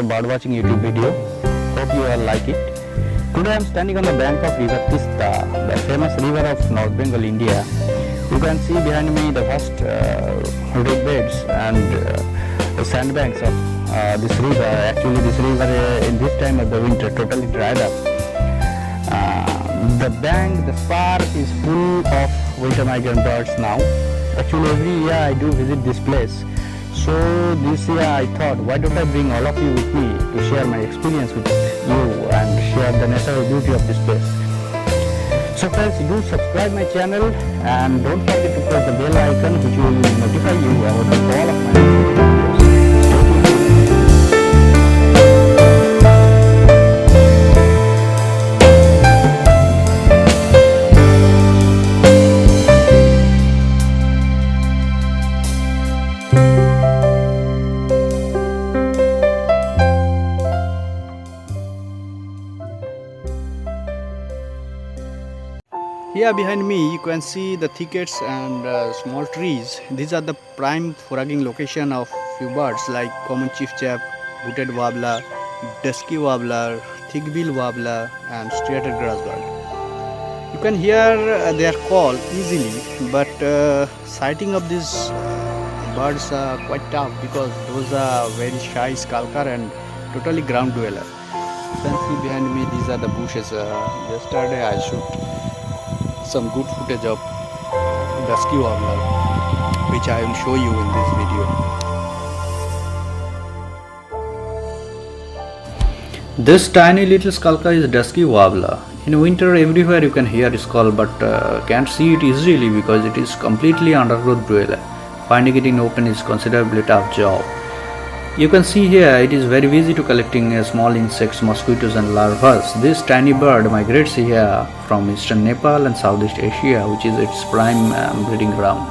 bird watching YouTube video. Hope you all like it. Today I am standing on the bank of River Tista, the famous river of North Bengal, India. You can see behind me the vast red beds and the sandbanks of this river. Actually, this river in this time of the winter totally dried up. The bank, the spar is full of winter migrant birds now. Actually, every year I do visit this place. So this year I thought, why don't I bring all of you with me to share my experience with you and share the natural beauty of this place. So friends, do subscribe my channel and don't forget to press the bell icon which will notify you about the all of my videos. Here behind me you can see the thickets and small trees. These are the prime foraging location of few birds like common chiefchaff, booted warbler, dusky warbler, thickbill warbler and striated grassbird. You can hear their call easily, but sighting of these birds are quite tough because those are very shy skulker and totally ground dweller. You can see behind me these are the bushes. Yesterday I shoot some good footage of dusky warbler which I will show you in this video. This tiny little skulker is dusky warbler. In winter everywhere you can hear its call, but can't see it easily because it is completely undergrowth dweller. Finding it in open is considerably tough job. You can see here it is very easy to collecting small insects, mosquitoes and larvae. This tiny bird migrates here from eastern Nepal and Southeast Asia, which is its prime breeding ground.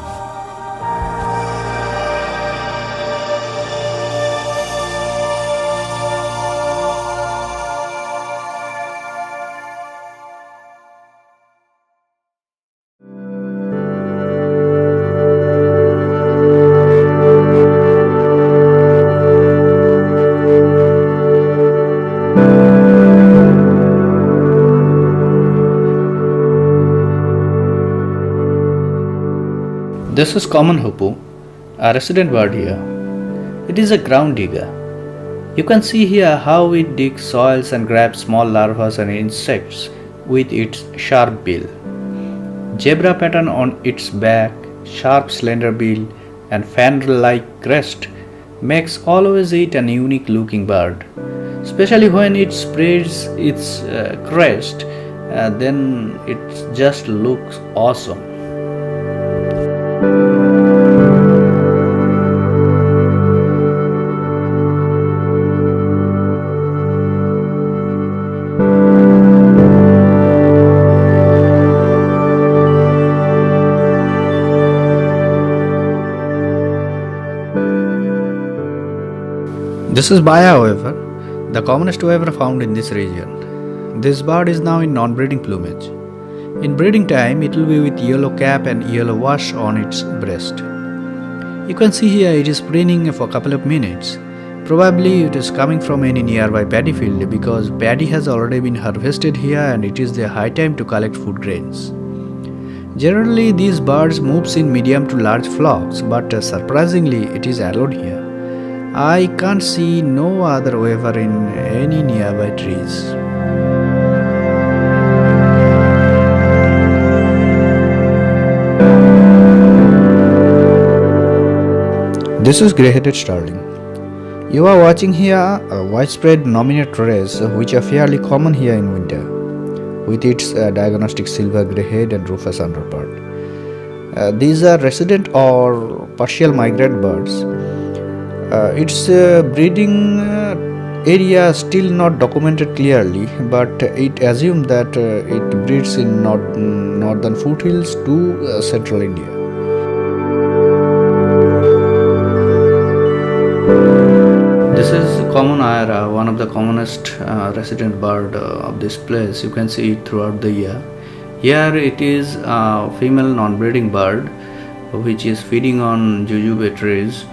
This is common hoopoe, a resident bird here. It is a ground digger. You can see here how it digs soils and grabs small larvae and insects with its sharp bill. Zebra pattern on its back, sharp slender bill and fan-like crest makes always it an unique looking bird. Especially when it spreads its crest, then it just looks awesome. This is Baya, however, the commonest ever found in this region. This bird is now in non-breeding plumage. In breeding time, it will be with yellow cap and yellow wash on its breast. You can see here it is preening for a couple of minutes. Probably it is coming from any nearby paddy field because paddy has already been harvested here and it is the high time to collect food grains. Generally, these birds moves in medium to large flocks, but surprisingly it is alone here. I can't see no other weaver in any nearby trees. This is grey-headed starling. You are watching here a widespread nominate race which are fairly common here in winter, with its diagnostic silver grey head and rufous underpart. These are resident or partial migrant birds. Its breeding area still not documented clearly, but it assumed that it breeds in northern foothills to central India. This is common ayara, one of the commonest resident bird of this place. You can see it throughout the year. Here it is a female non-breeding bird which is feeding on jujube trees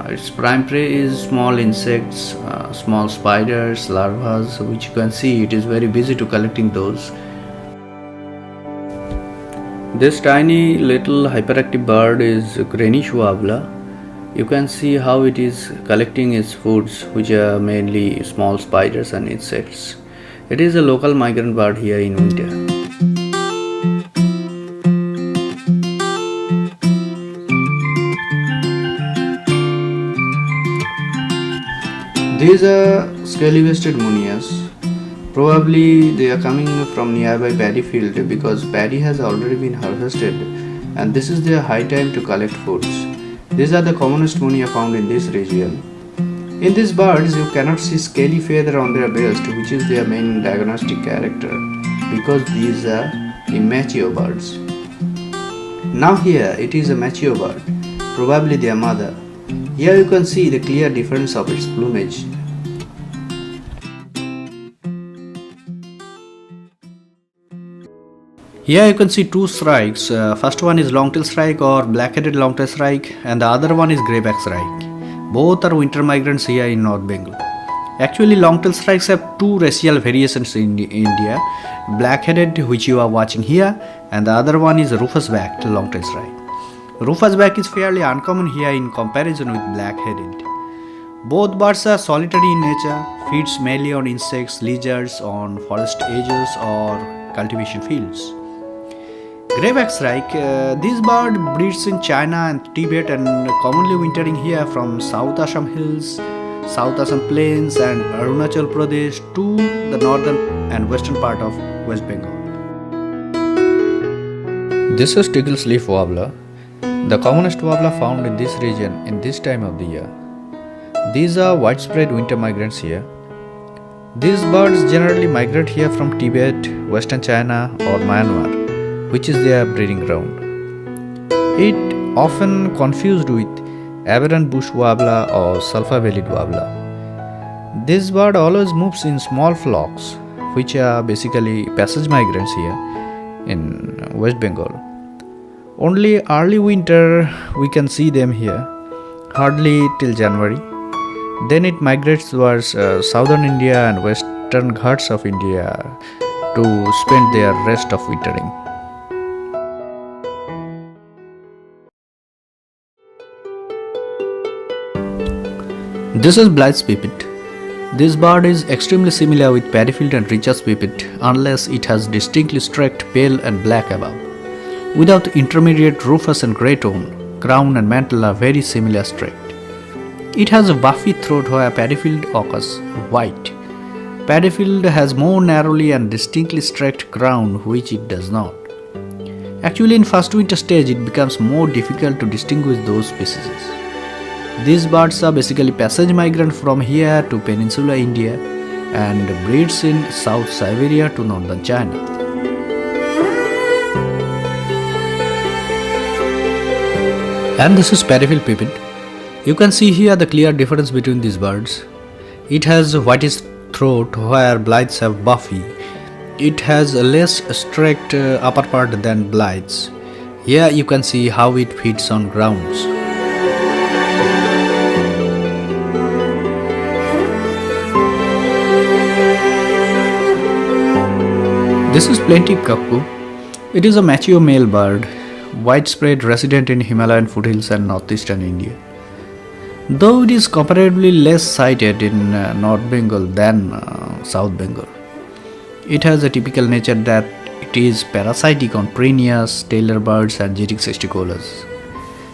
Its prime prey is small insects, small spiders, larvae, which you can see it is very busy to collecting those. This tiny little hyperactive bird is greenish warbler. You can see how it is collecting its foods, which are mainly small spiders and insects. It is a local migrant bird here in winter. These are scaly-waisted munias. Probably they are coming from nearby paddy field because paddy has already been harvested and this is their high time to collect foods. These are the commonest munia found in this region. In these birds, you cannot see scaly feather on their breast, which is their main diagnostic character, because these are immature birds. Now here it is a mature bird, probably their mother. Here you can see the clear difference of its plumage. Here you can see two shrikes. First one is long-tailed shrike or black-headed long-tailed shrike, and the other one is greyback shrike. Both are winter migrants here in North Bengal. Actually, long-tailed shrikes have two racial variations in India: black-headed, which you are watching here, and the other one is rufous-backed long-tailed shrike. Rufous-back is fairly uncommon here in comparison with black-headed. Both birds are solitary in nature, feeds mainly on insects, lizards, on forest edges or cultivation fields. Greyback shrike, this bird breeds in China and Tibet and commonly wintering here from South Assam hills, South Assam plains and Arunachal Pradesh to the northern and western part of West Bengal. This is Tickle's leaf warbler, the commonest warbler found in this region in this time of the year. These are widespread winter migrants here. These birds generally migrate here from Tibet, western China or Myanmar, which is their breeding ground. It often confused with aberrant bush warbler or sulphur-bellied warbler. This bird always moves in small flocks, which are basically passage migrants here in West Bengal. Only early winter we can see them here, hardly till January. Then it migrates towards southern India and western Ghats of India to spend their rest of wintering. This is Blythe's pipit. This bird is extremely similar with paddyfield and Richard's pipit unless it has distinctly streaked pale and black above. Without intermediate rufous and grey tone, crown and mantle are very similar streaked. It has a buffy throat where paddyfield occurs white. Paddyfield has more narrowly and distinctly streaked crown, which it does not. Actually, in first winter stage, it becomes more difficult to distinguish those species. These birds are basically passage migrant from here to Peninsular India and breeds in South Siberia to northern China. And this is paddyfield pipit. You can see here the clear difference between these birds. It has a whitish throat where Blythes have buffy. It has a less streaked upper part than Blythes. Here you can see how it feeds on grounds. This is Plenty Cuckoo. It is a mature male bird, widespread resident in Himalayan foothills and northeastern India. Though it is comparatively less sighted in North Bengal than South Bengal. It has a typical nature that it is parasitic on Prineas, tailor birds and Getic cesticolas.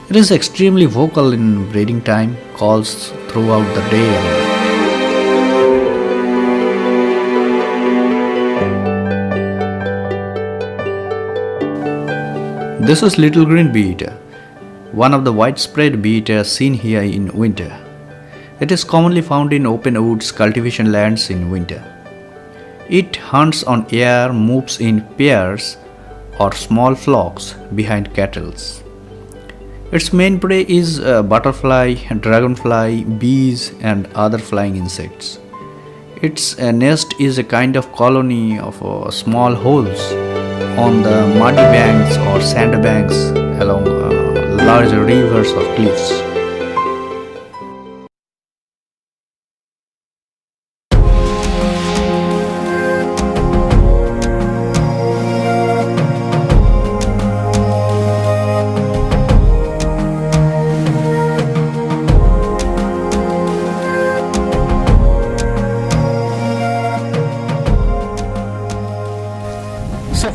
It is extremely vocal in breeding time, calls throughout the day and night. This is little green bee-eater, one of the widespread bee-eaters seen here in winter. It is commonly found in open woods cultivation lands in winter. It hunts on air, moves in pairs or small flocks behind cattle. Its main prey is butterfly, dragonfly, bees and other flying insects. Its nest is a kind of colony of small holes on the muddy banks or sandbanks along large rivers or cliffs.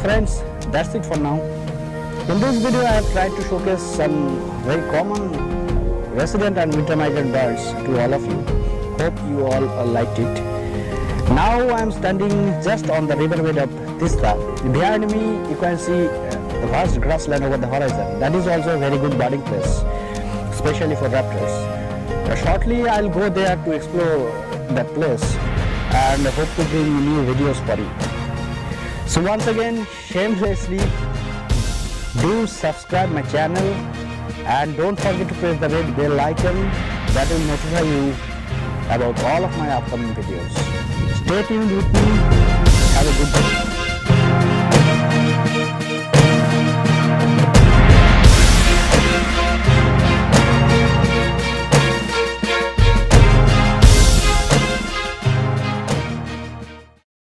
friends, that's it for now. In this video I have tried to showcase some very common resident and winter migrant birds to all of you. Hope you all liked it. Now I am standing just on the riverbed of Tista. Behind me you can see the vast grassland over the horizon. That is also a very good birding place, especially for raptors. Shortly I'll go there to explore that place and hope to bring new videos for you. So once again, shamelessly, do subscribe my channel and don't forget to press the red bell icon that will notify you about all of my upcoming videos. Stay tuned with me. Have a good day.